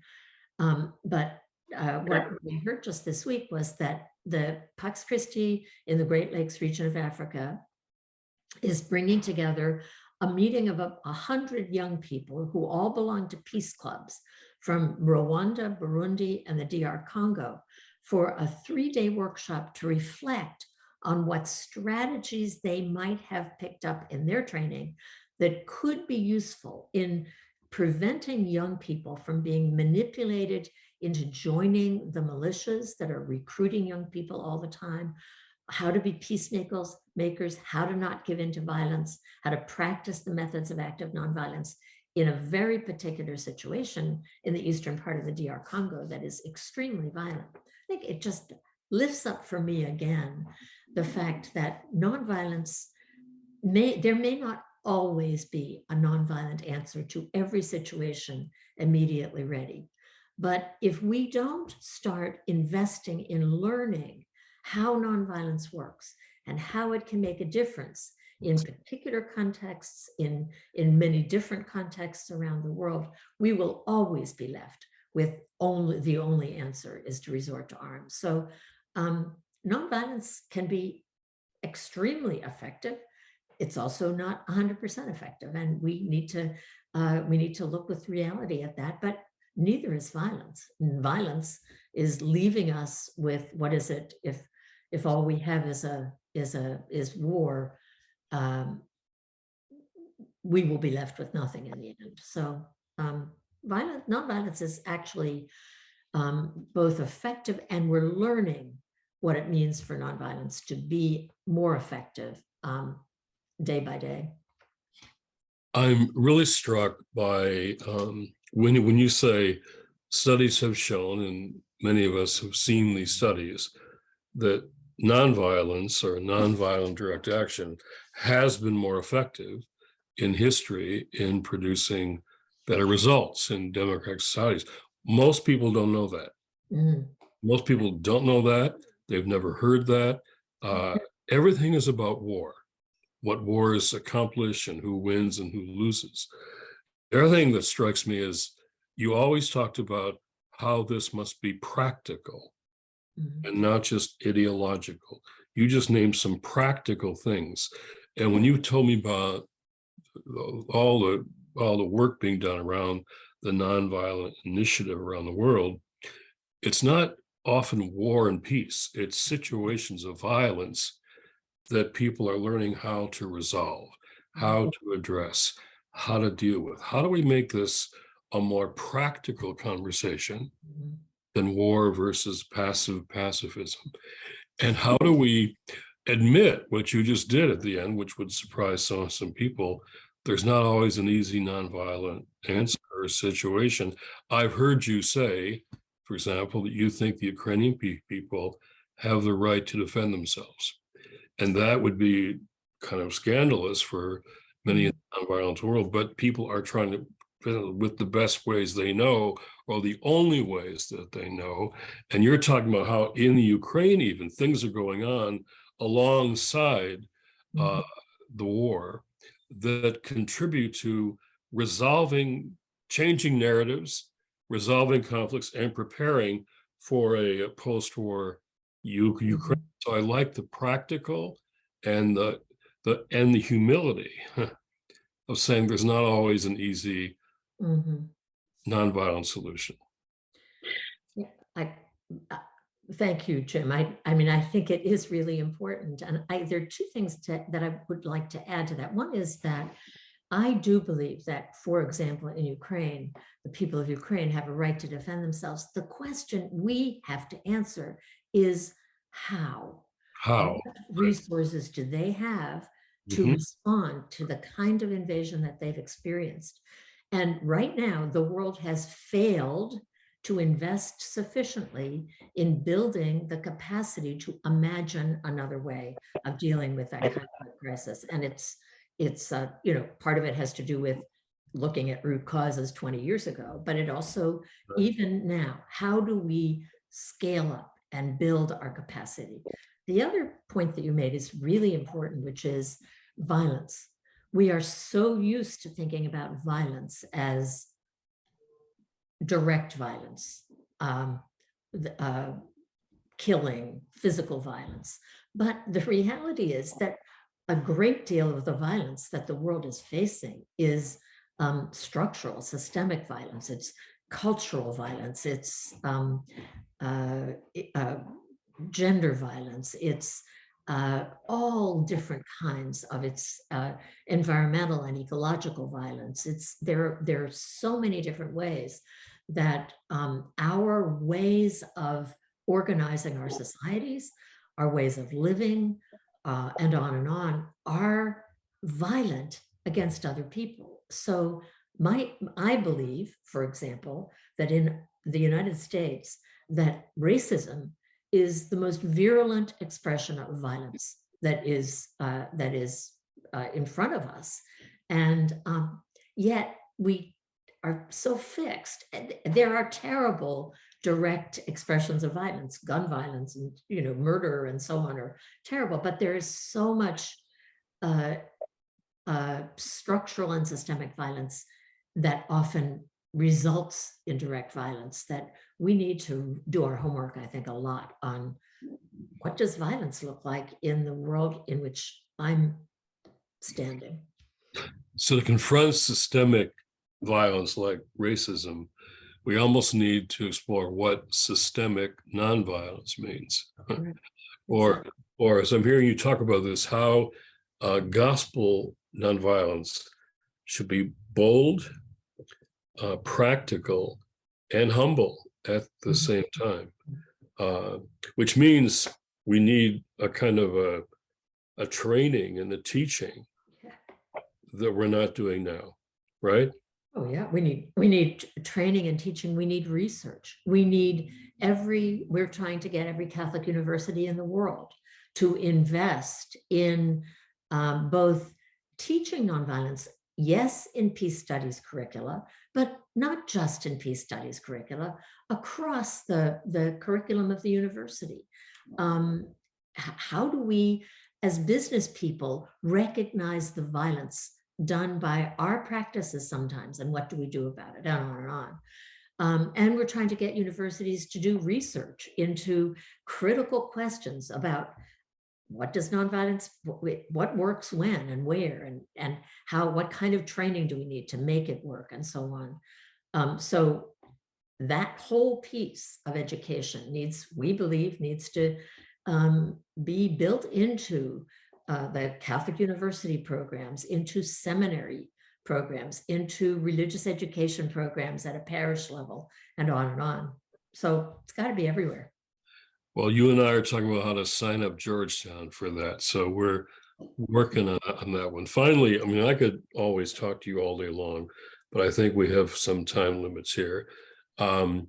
But what we heard just this week was that the Pax Christi in the Great Lakes region of Africa is bringing together a meeting of 100 young people who all belong to peace clubs from Rwanda, Burundi, and the DR Congo for a 3-day workshop to reflect on what strategies they might have picked up in their training that could be useful in preventing young people from being manipulated into joining the militias that are recruiting young people all the time, how to be peacemakers, how to not give in to violence, how to practice the methods of active nonviolence in a very particular situation in the eastern part of the DR Congo that is extremely violent. I think it just lifts up for me again the fact that nonviolence there may not always be a nonviolent answer to every situation immediately ready. But if we don't start investing in learning how nonviolence works and how it can make a difference in particular contexts, in many different contexts around the world, we will always be left with the only answer is to resort to arms. So nonviolence can be extremely effective. It's also not 100% effective, and we need to look with reality at that. But neither is violence. And violence is leaving us with, what is it? If all we have is war, we will be left with nothing in the end. So nonviolence is actually both effective, and we're learning what it means for nonviolence to be more effective day by day. I'm really struck by when you say studies have shown, and many of us have seen these studies, that nonviolence or nonviolent direct action has been more effective in history in producing better results in democratic societies. Most people don't know that. Most people don't know that. They've never heard that. Everything is about war, what wars accomplish and who wins and who loses. The other thing that strikes me is you always talked about how this must be practical and not just ideological. You just named some practical things. And when you told me about all the work being done around the nonviolent initiative around the world, it's not often war and peace. It's situations of violence that people are learning how to resolve, how to address, how to deal with. How do we make this a more practical conversation than war versus pacifism? And how do we admit what you just did at the end, which would surprise some people? There's not always an easy nonviolent answer or situation. I've heard you say, for example, that you think the Ukrainian people have the right to defend themselves. And that would be kind of scandalous for many in the nonviolent world, but people are trying to, with the best ways they know, or the only ways that they know. And you're talking about how in the Ukraine, even things are going on alongside the war that contribute to resolving, changing narratives, resolving conflicts, and preparing for a post-war Ukraine. So I like the practical and the humility of saying there's not always an easy nonviolent solution. Yeah, thank you, Jim. I mean, I think it is really important. And there are two things that I would like to add to that. One is that I do believe that, for example, in Ukraine, the people of Ukraine have a right to defend themselves. The question we have to answer is how? How? What resources do they have to respond to the kind of invasion that they've experienced? And right now, the world has failed to invest sufficiently in building the capacity to imagine another way of dealing with that kind of crisis. And it's you know, part of it has to do with looking at root causes 20 years ago, but it also, even now, how do we scale up and build our capacity? The other point that you made is really important, which is violence. We are so used to thinking about violence as direct violence, killing, physical violence. But the reality is that a great deal of the violence that the world is facing is structural, systemic violence. It's cultural violence. It's gender violence. It's all different kinds of its environmental and ecological violence. There are so many different ways that our ways of organizing our societies, our ways of living, and on, are violent against other people. So I believe, for example, that in the United States, that racism is the most virulent expression of violence that is in front of us, and yet we are so fixed. There are terrible direct expressions of violence, gun violence, and murder and so on are terrible, but there is so much structural and systemic violence that often results in direct violence that we need to do our homework, I think, a lot on what does violence look like in the world in which I'm standing. So to confront systemic violence like racism, we almost need to explore what systemic nonviolence means. Right. or as I'm hearing you talk about this, how gospel nonviolence should be bold, practical, and humble at the same time, which means we need a kind of a training and a teaching that we're not doing now, right? Oh yeah, we need training and teaching. We need research. We need we're trying to get every Catholic university in the world to invest in both teaching nonviolence, yes, in peace studies curricula, but not just in peace studies curricula, across the curriculum of the university. How do we, as business people, recognize the violence done by our practices sometimes, and what do we do about it, and on and on. And we're trying to get universities to do research into critical questions about what does nonviolence, what works when and where, and how, what kind of training do we need to make it work, and so on. So that whole piece of education we believe needs to be built into the Catholic university programs, into seminary programs, into religious education programs at a parish level, and on and on. So it's got to be everywhere. Well, you and I are talking about how to sign up Georgetown for that. So we're working on that one. Finally, I mean, I could always talk to you all day long, but I think we have some time limits here. In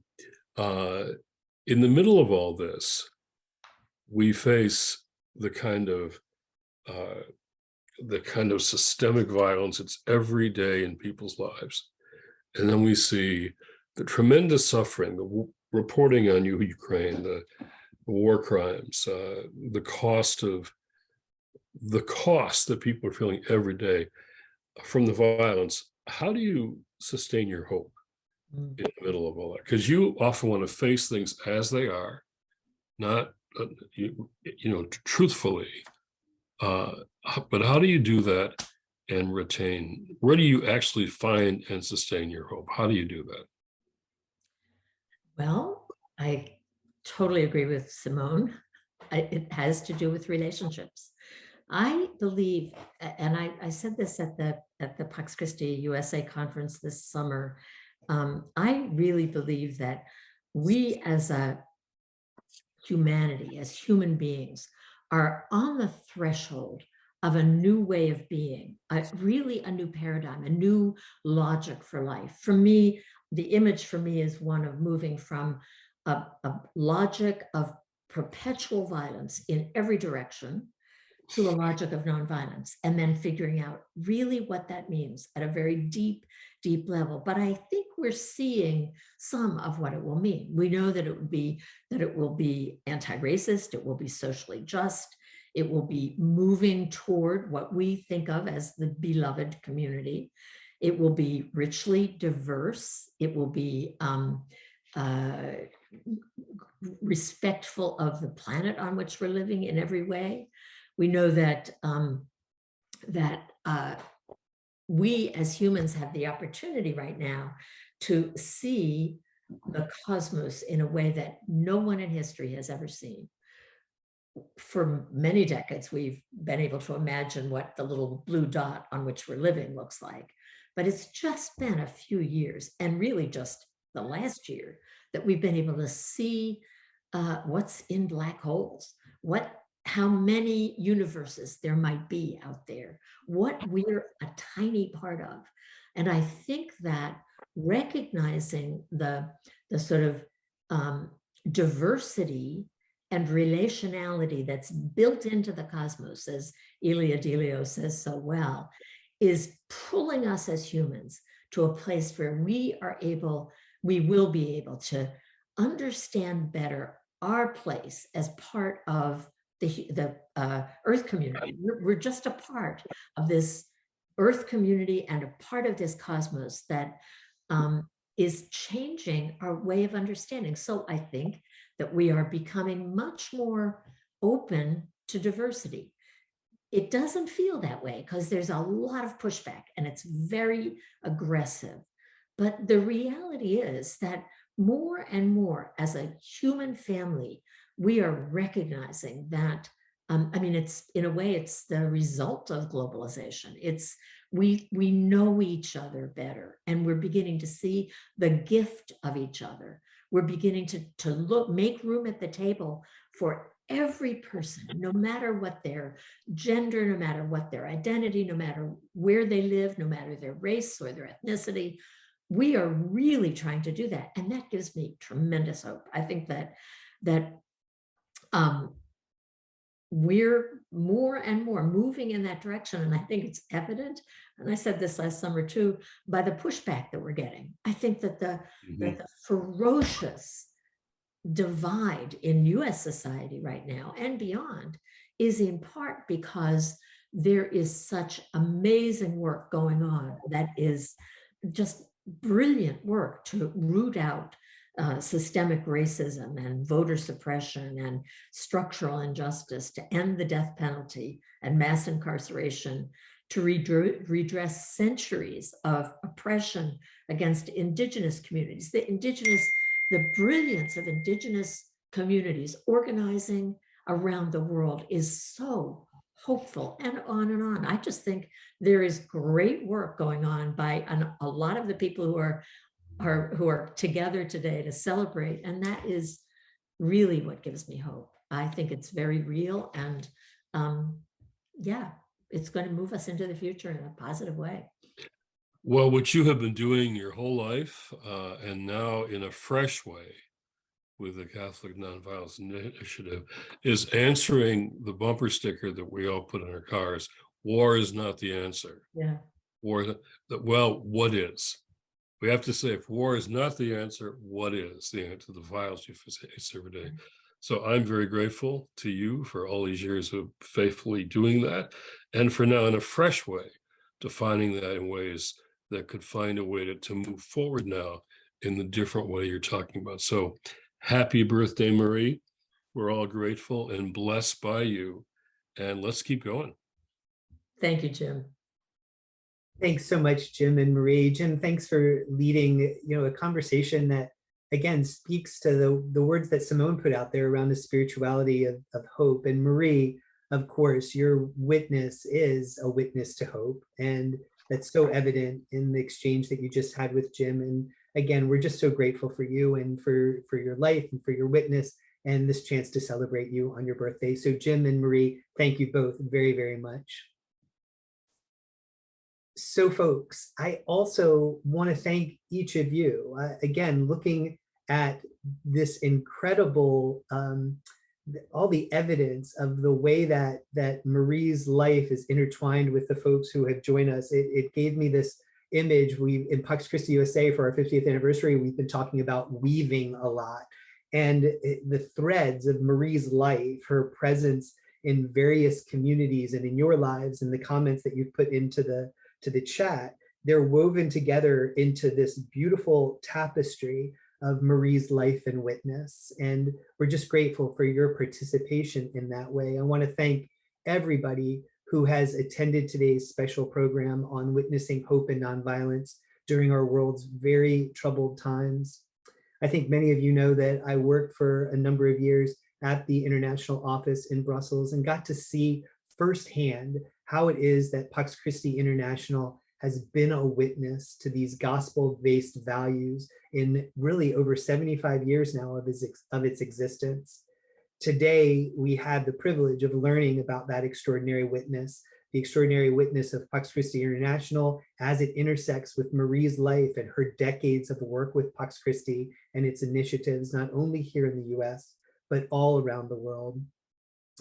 the middle of all this, we face the kind of systemic violence. It's every day in people's lives. And then we see the tremendous suffering, the reporting on Ukraine, the war crimes, the cost that people are feeling every day from the violence. How do you sustain your hope in the middle of all that? Because you often want to face things as they are, not truthfully. But how do you do that and retain? Where do you actually find and sustain your hope? How do you do that? Well, I totally agree with Simone. It has to do with relationships. I believe, and I said this at the Pax Christi USA conference this summer, I really believe that we as a humanity, as human beings, are on the threshold of a new way of being, really a new paradigm, a new logic for life. For me, the image for me is one of moving from a logic of perpetual violence in every direction to a logic of nonviolence, and then figuring out really what that means at a very deep level. But I think we're seeing some of what it will mean. We know that it will be anti-racist, it will be socially just, it will be moving toward what we think of as the beloved community. It will be richly diverse. It will be respectful of the planet on which we're living in every way. We know that we as humans have the opportunity right now to see the cosmos in a way that no one in history has ever seen. for many decades, we've been able to imagine what the little blue dot on which we're living looks like. But it's just been a few years, and really just the last year, that we've been able to see what's in black holes, how many universes there might be out there, what we're a tiny part of. And I think that recognizing the sort of diversity and relationality that's built into the cosmos, as Elia Delio says so well, is pulling us as humans to a place where we will be able to understand better our place as part of the Earth community. We're just a part of this Earth community and a part of this cosmos that is changing our way of understanding. So I think that we are becoming much more open to diversity. It doesn't feel that way because there's a lot of pushback and it's very aggressive. But the reality is that more and more as a human family, we are recognizing that, it's in a way, it's the result of globalization. We know each other better, and we're beginning to see the gift of each other. We're beginning to make room at the table for every person, no matter what their gender, no matter what their identity, no matter where they live, no matter their race or their ethnicity. We are really trying to do that. And that gives me tremendous hope. I think that we're more and more moving in that direction. And I think it's evident, and I said this last summer too, by the pushback that we're getting. I think that the ferocious divide in US society right now and beyond is in part because there is such amazing work going on that is just brilliant work to root out systemic racism and voter suppression and structural injustice, to end the death penalty and mass incarceration, to redress centuries of oppression against indigenous communities. The brilliance of indigenous communities organizing around the world is so hopeful, and on and on. I just think there is great work going on by a lot of the people who are together today to celebrate, and that is really what gives me hope. I think it's very real, and it's going to move us into the future in a positive way. Well, what you have been doing your whole life, and now in a fresh way with the Catholic Nonviolence Initiative, is answering the bumper sticker that we all put in our cars: war is not the answer. Yeah. What is? We have to say, if war is not the answer, what is the answer to the violence you face every day? So I'm very grateful to you for all these years of faithfully doing that, and for now in a fresh way, defining that in ways that could find a way to move forward now in the different way you're talking about. So happy birthday, Marie. We're all grateful and blessed by you, and let's keep going. Thank you, Jim. Thanks so much, Jim and Marie. Jim, thanks for leading, a conversation that, again, speaks to the words that Simone put out there around the spirituality of hope. And Marie, of course, your witness is a witness to hope. And that's so evident in the exchange that you just had with Jim. And again, we're just so grateful for you and for your life and for your witness and this chance to celebrate you on your birthday. So Jim and Marie, thank you both very, very much. So folks, I also want to thank each of you. Again, looking at this incredible, all the evidence of the way that Marie's life is intertwined with the folks who have joined us, it gave me this image. In Pax Christi USA, for our 50th anniversary, we've been talking about weaving a lot. And the threads of Marie's life, her presence in various communities and in your lives, and the comments that you've put into the chat, they're woven together into this beautiful tapestry of Marie's life and witness. And we're just grateful for your participation in that way. I want to thank everybody who has attended today's special program on witnessing hope and nonviolence during our world's very troubled times. I think many of you know that I worked for a number of years at the international office in Brussels and got to see firsthand how it is that Pax Christi International has been a witness to these gospel-based values in really over 75 years now of its existence. Today, we have the privilege of learning about that extraordinary witness, the extraordinary witness of Pax Christi International as it intersects with Marie's life and her decades of work with Pax Christi and its initiatives, not only here in the US, but all around the world.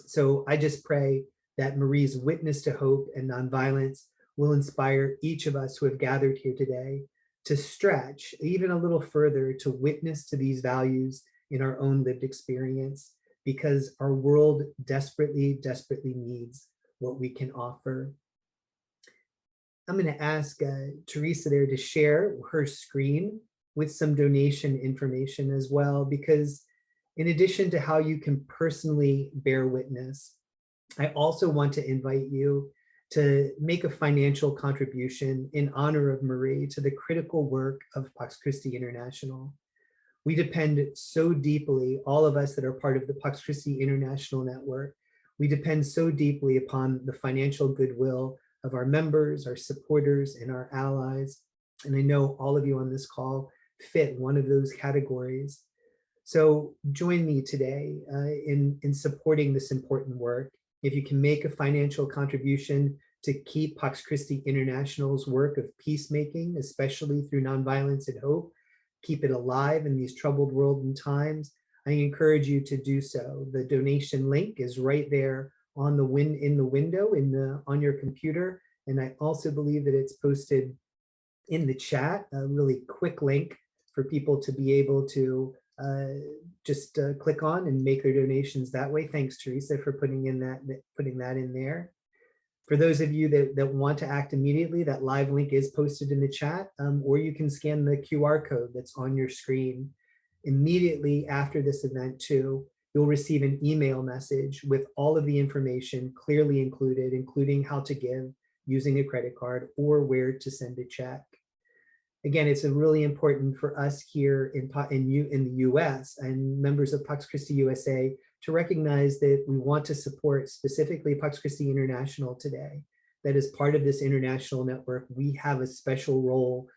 So I just pray that Marie's witness to hope and nonviolence will inspire each of us who have gathered here today to stretch even a little further to witness to these values in our own lived experience, because our world desperately, desperately needs what we can offer. I'm going to ask Teresa there to share her screen with some donation information as well, because in addition to how you can personally bear witness, I also want to invite you to make a financial contribution in honor of Marie to the critical work of Pax Christi International. We depend so deeply, all of us that are part of the Pax Christi International Network, we depend so deeply upon the financial goodwill of our members, our supporters, and our allies. And I know all of you on this call fit one of those categories. So join me today in supporting this important work. If you can make a financial contribution to keep Pax Christi International's work of peacemaking, especially through nonviolence and hope, keep it alive in these troubled world and times, I encourage you to do so. The donation link is right there on the window on your computer. And I also believe that it's posted in the chat, a really quick link for people to be able to just click on and make their donations that way. Thanks, Teresa, for putting that in there. For those of you that want to act immediately, that live link is posted in the chat, or you can scan the QR code that's on your screen. Immediately after this event too, you'll receive an email message with all of the information clearly included, including how to give using a credit card or where to send a check. Again, it's really important for us here in the US and members of Pax Christi USA to recognize that we want to support specifically Pax Christi International today. That is part of this international network. We have a special role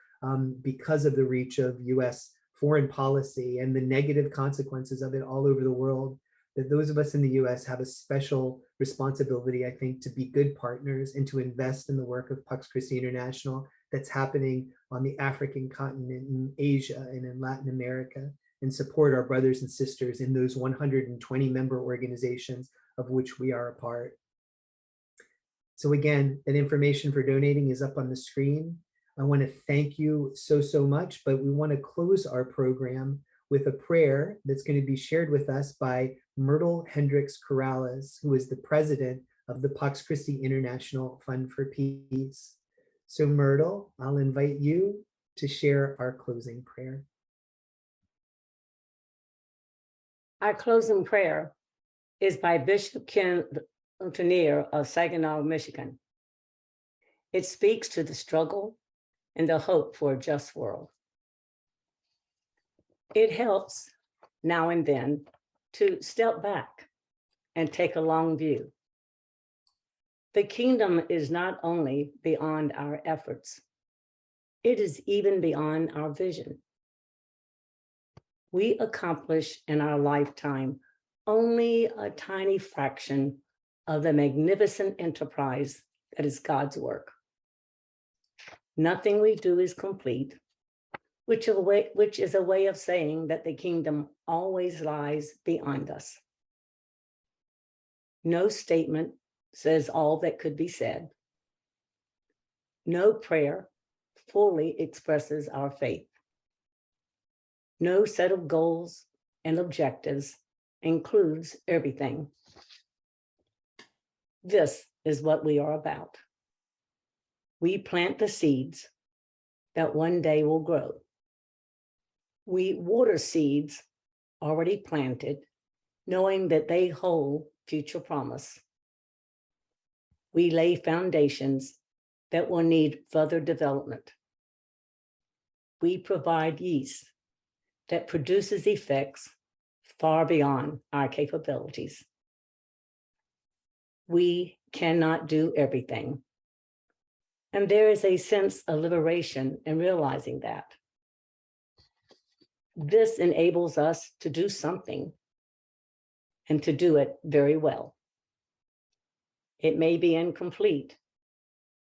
because of the reach of US foreign policy and the negative consequences of it all over the world, that those of us in the US have a special responsibility, I think, to be good partners and to invest in the work of Pax Christi International that's happening on the African continent, in Asia, and in Latin America, and support our brothers and sisters in those 120 member organizations of which we are a part. So again, that information for donating is up on the screen. I want to thank you so much, but we want to close our program with a prayer that's going to be shared with us by Myrtle Hendricks Corrales, who is the president of the Pax Christi International Fund for Peace. So Myrtle, I'll invite you to share our closing prayer. Our closing prayer is by Bishop Ken Lanier of Saginaw, Michigan. It speaks to the struggle and the hope for a just world. It helps now and then to step back and take a long view. The kingdom is not only beyond our efforts, it is even beyond our vision. We accomplish in our lifetime only a tiny fraction of the magnificent enterprise that is God's work. Nothing we do is complete, which is a way of saying that the kingdom always lies beyond us. No statement says all that could be said. No prayer fully expresses our faith. No set of goals and objectives includes everything. This is what we are about. We plant the seeds that one day will grow. We water seeds already planted, knowing that they hold future promise. We lay foundations that will need further development. We provide yeast that produces effects far beyond our capabilities. We cannot do everything. And there is a sense of liberation in realizing that. This enables us to do something and to do it very well. It may be incomplete,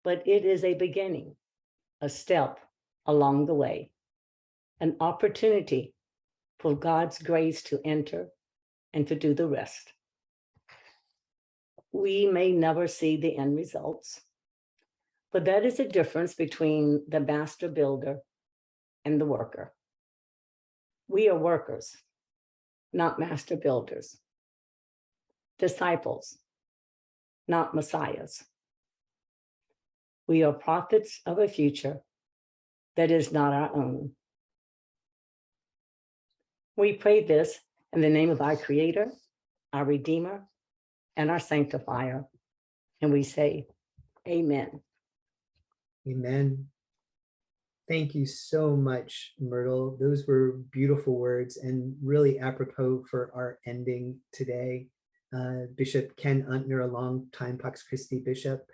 but it is a beginning, a step along the way, an opportunity for God's grace to enter and to do the rest. We may never see the end results, but that is the difference between the master builder and the worker. We are workers, not master builders. Disciples, not messiahs. We are prophets of a future that is not our own. We pray this in the name of our Creator, our Redeemer, and our Sanctifier. And we say, Amen. Amen. Thank you so much, Myrtle. Those were beautiful words and really apropos for our ending today. Bishop Ken Untner, a longtime Pax Christi bishop,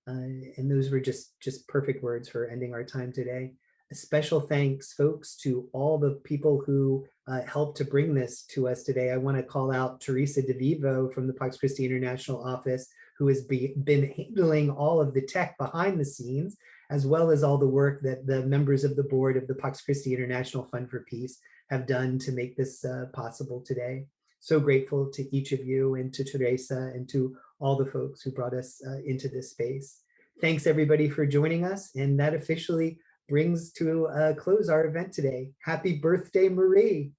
and those were just perfect words for ending our time today. A special thanks, folks, to all the people who helped to bring this to us today. I want to call out Teresa DeVivo from the Pax Christi International office, who has been handling all of the tech behind the scenes, as well as all the work that the members of the board of the Pax Christi International Fund for Peace have done to make this possible today. So grateful to each of you and to Teresa and to all the folks who brought us into this space. Thanks everybody for joining us, and that officially brings to a close our event today. Happy birthday, Marie.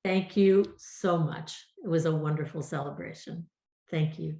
Thank you so much. It was a wonderful celebration. Thank you.